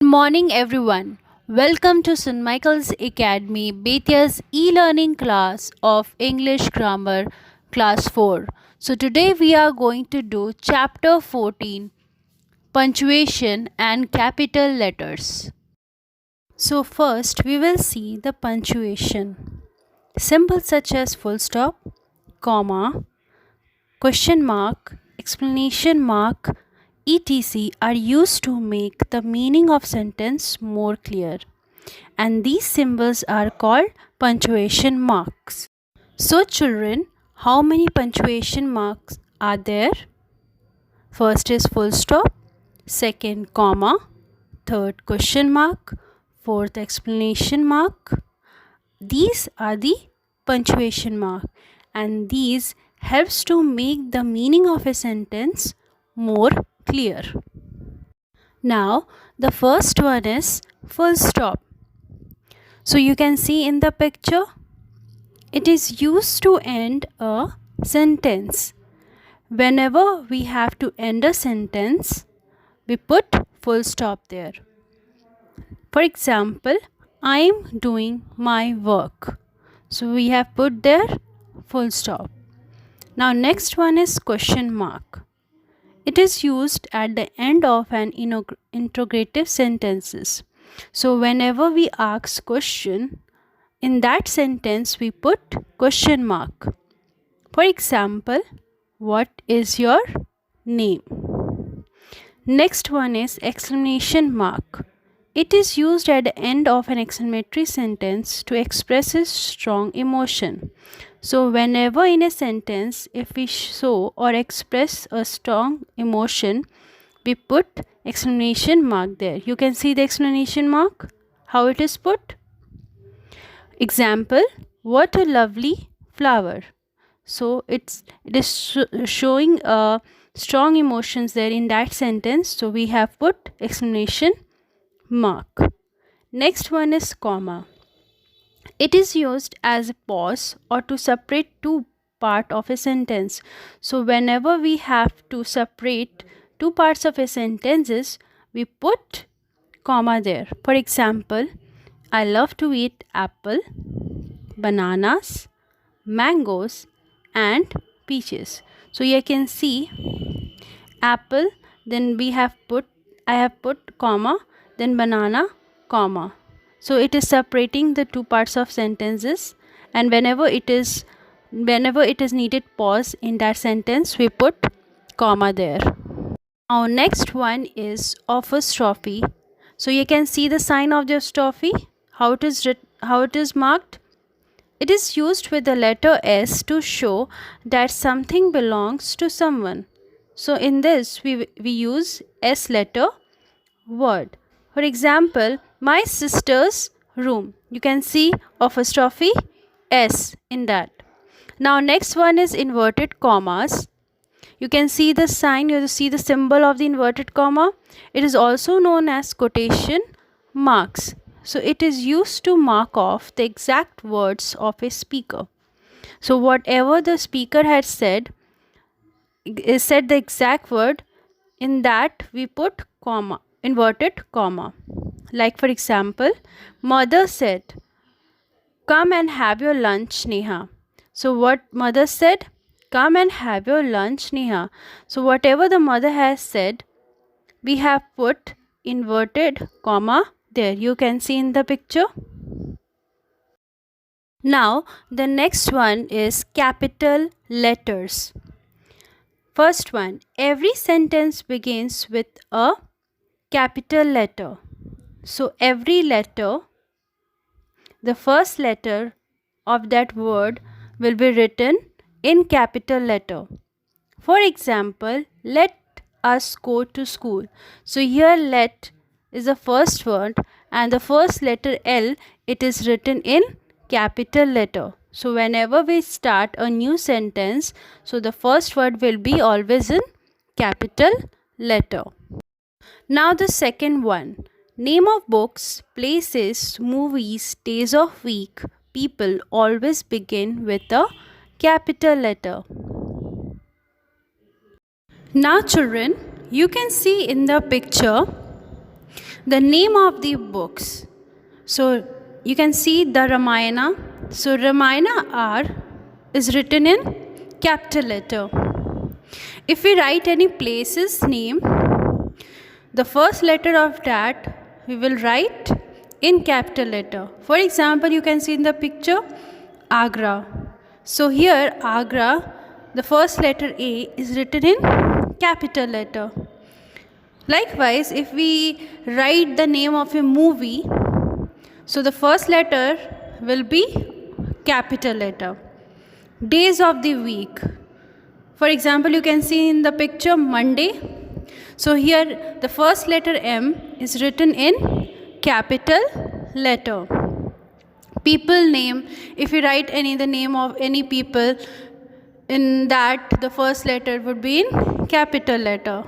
Good morning, everyone. Welcome to St. Michael's Academy, Betia's e-learning class of English Grammar, Class 4. So today we are going to do Chapter 14, Punctuation and Capital Letters. So first we will see the punctuation. Symbols such as full stop, comma, question mark, exclamation mark, etc. are used to make the meaning of sentence more clear, and these symbols are called punctuation marks. So children, how many punctuation marks are there? First is full stop, second comma, third question mark, fourth explanation mark. These are the punctuation mark, and these helps to make the meaning of a sentence more clear. Now the first one is full stop. So you can see in the picture, it is used to end a sentence. Whenever we have to end a sentence, we put full stop there. For example, I am doing my work. So we have put there full stop. Now next one is question mark. It is used at the end of an interrogative sentences. So whenever we ask question, in that sentence we put question mark. For example, what is your name? Next one is exclamation mark. It is used at the end of an exclamatory sentence to express a strong emotion. So whenever in a sentence, if we show or express a strong emotion, we put exclamation mark there. You can see the exclamation mark, how it is put. Example, what a lovely flower. So it is showing strong emotions there in that sentence. So we have put exclamation mark. Next one is comma. It is used as a pause or to separate two part of a sentence. So whenever we have to separate two parts of a sentences, we put comma there. For example, I love to eat apple, bananas, mangoes and peaches. So you can see apple, then I have put comma, then banana, comma. So it is separating the two parts of sentences, and whenever it is needed pause in that sentence, we put comma there. Now next one is apostrophe. So you can see the sign of the apostrophe, how it is marked. It is used with the letter S to show that something belongs to someone. So in this we use S letter word. For example, my sister's room. You can see apostrophe S in that. Now next one is inverted commas. You can see the sign, you see the symbol of the inverted comma. It is also known as quotation marks. So it is used to mark off the exact words of a speaker. So whatever the speaker has said the exact word, in that we put comma, inverted comma. Like for example, mother said, come and have your lunch, Neha. So what mother said? Come and have your lunch, Neha. So whatever the mother has said, we have put inverted comma there. You can see in the picture. Now the next one is capital letters. First one, every sentence begins with a capital letter. So every letter, the first letter of that word will be written in capital letter. For example, let us go to school. So here let is the first word, and the first letter L, it is written in capital letter. So whenever we start a new sentence, so the first word will be always in capital letter. Now the second one, name of books, places, movies, days of week, people always begin with a capital letter. Now children, you can see in the picture The name of the books. So you can see the Ramayana. So Ramayana R is written in capital letter. If we write any place's name, the first letter of that we will write in capital letter. For example, you can see in the picture Agra. So here Agra, the first letter A is written in capital letter. Likewise, if we write the name of a movie, so the first letter will be capital letter. Days of the week. For example, you can see in the picture Monday. So here the first letter M is written in capital letter. People name, if you write the name of any people, in that the first letter would be in capital letter.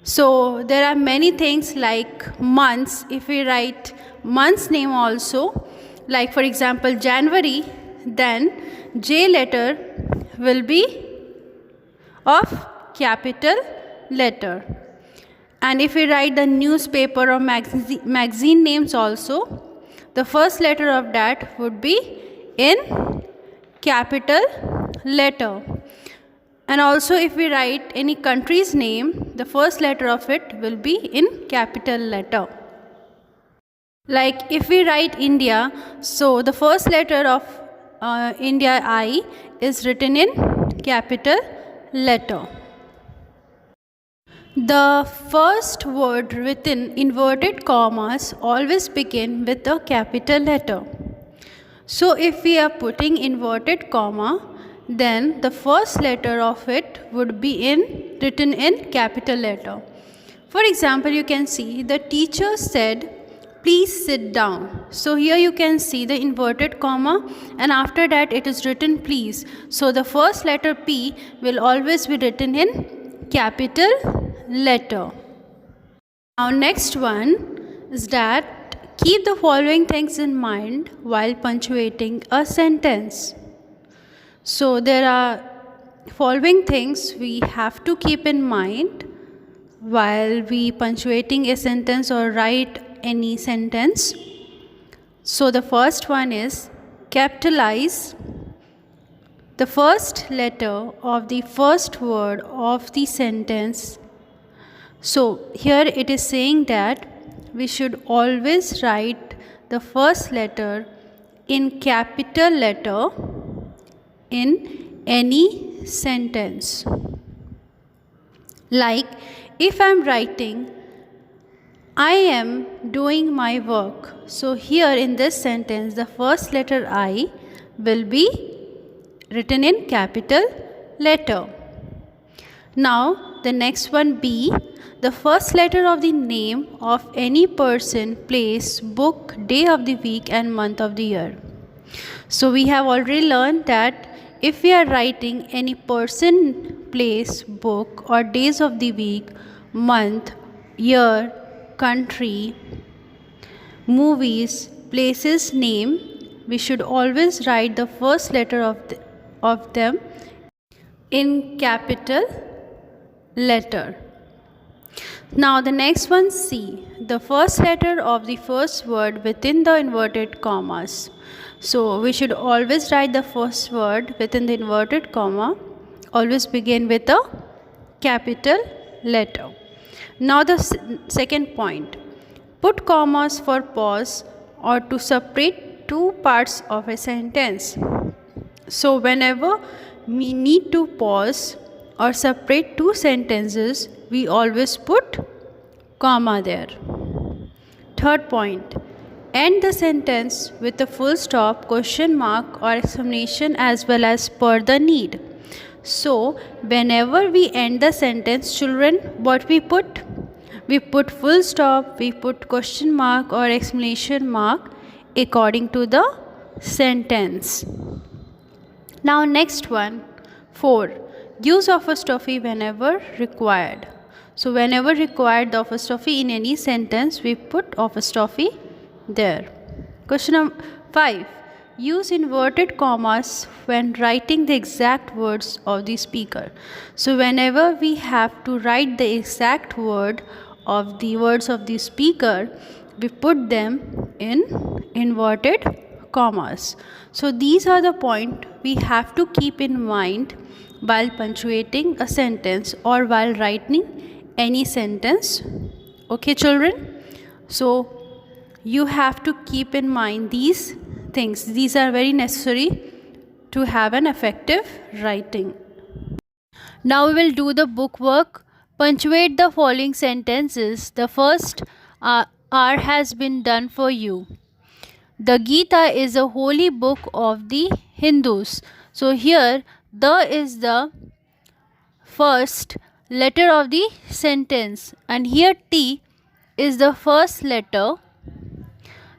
So there are many things like months. If we write month's name also, like for example January, then J letter will be of capital letter. And if we write the newspaper or magazine names also, the first letter of that would be in capital letter. And also if we write any country's name, the first letter of it will be in capital letter. Like if we write India, so the first letter of India I is written in capital letter. The first word within inverted commas always begin with a capital letter. So if we are putting inverted comma, then the first letter of it would be written in capital letter. For example, you can see the teacher said, "Please sit down." So here you can see the inverted comma, and after that it is written please. So the first letter P will always be written in capital letter. Now next one is that keep the following things in mind while punctuating a sentence. So there are following things we have to keep in mind while we punctuating a sentence or write any sentence. So the first one is capitalize the first letter of the first word of the sentence. So here it is saying that we should always write the first letter in capital letter in any sentence. Like if I am writing, I am doing my work. So here in this sentence, the first letter I will be written in capital letter. Now the next one B, the first letter of the name of any person, place, book, day of the week and month of the year. So we have already learned that if we are writing any person, place, book or days of the week, month, year, country, movies, places, name, we should always write the first letter of them in capital letter. Now the next one C, the first letter of the first word within the inverted commas. So we should always write the first word within the inverted comma, always begin with a capital letter. Now the second point, put commas for pause or to separate two parts of a sentence. So whenever we need to pause or separate two sentences, we always put comma there. Third point, end the sentence with a full stop, question mark or exclamation as well as per the need. So whenever we end the sentence, children, what we put? We put full stop, we put question mark or exclamation mark according to the sentence. Now next one, 4. Use apostrophe whenever required. So whenever required the apostrophe in any sentence, we put apostrophe there. Question number 5. Use inverted commas when writing the exact words of the speaker. So whenever we have to write the exact word of the words of the speaker, we put them in inverted commas. So these are the point we have to keep in mind while punctuating a sentence or while writing any sentence. Okay, children? So you have to keep in mind these things. These are very necessary to have an effective writing. Now we will do the book work. Punctuate the following sentences. The first R has been done for you. The Gita is a holy book of the Hindus. So here the is the first letter of the sentence and here T is the first letter.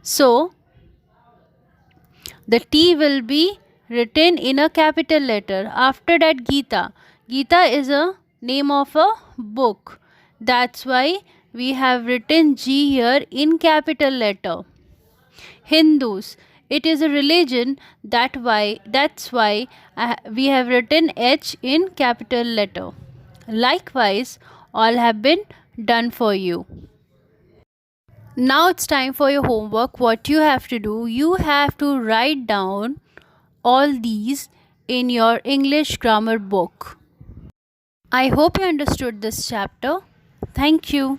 So the T will be written in a capital letter. After that, Gita. Gita is a name of a book. That's why we have written G here in capital letter. Hindus. It is a religion. That's why we have written H in capital letter. Likewise, all have been done for you. Now it's time for your homework. What you have to do, you have to write down all these in your English grammar book. I hope you understood this chapter. Thank you.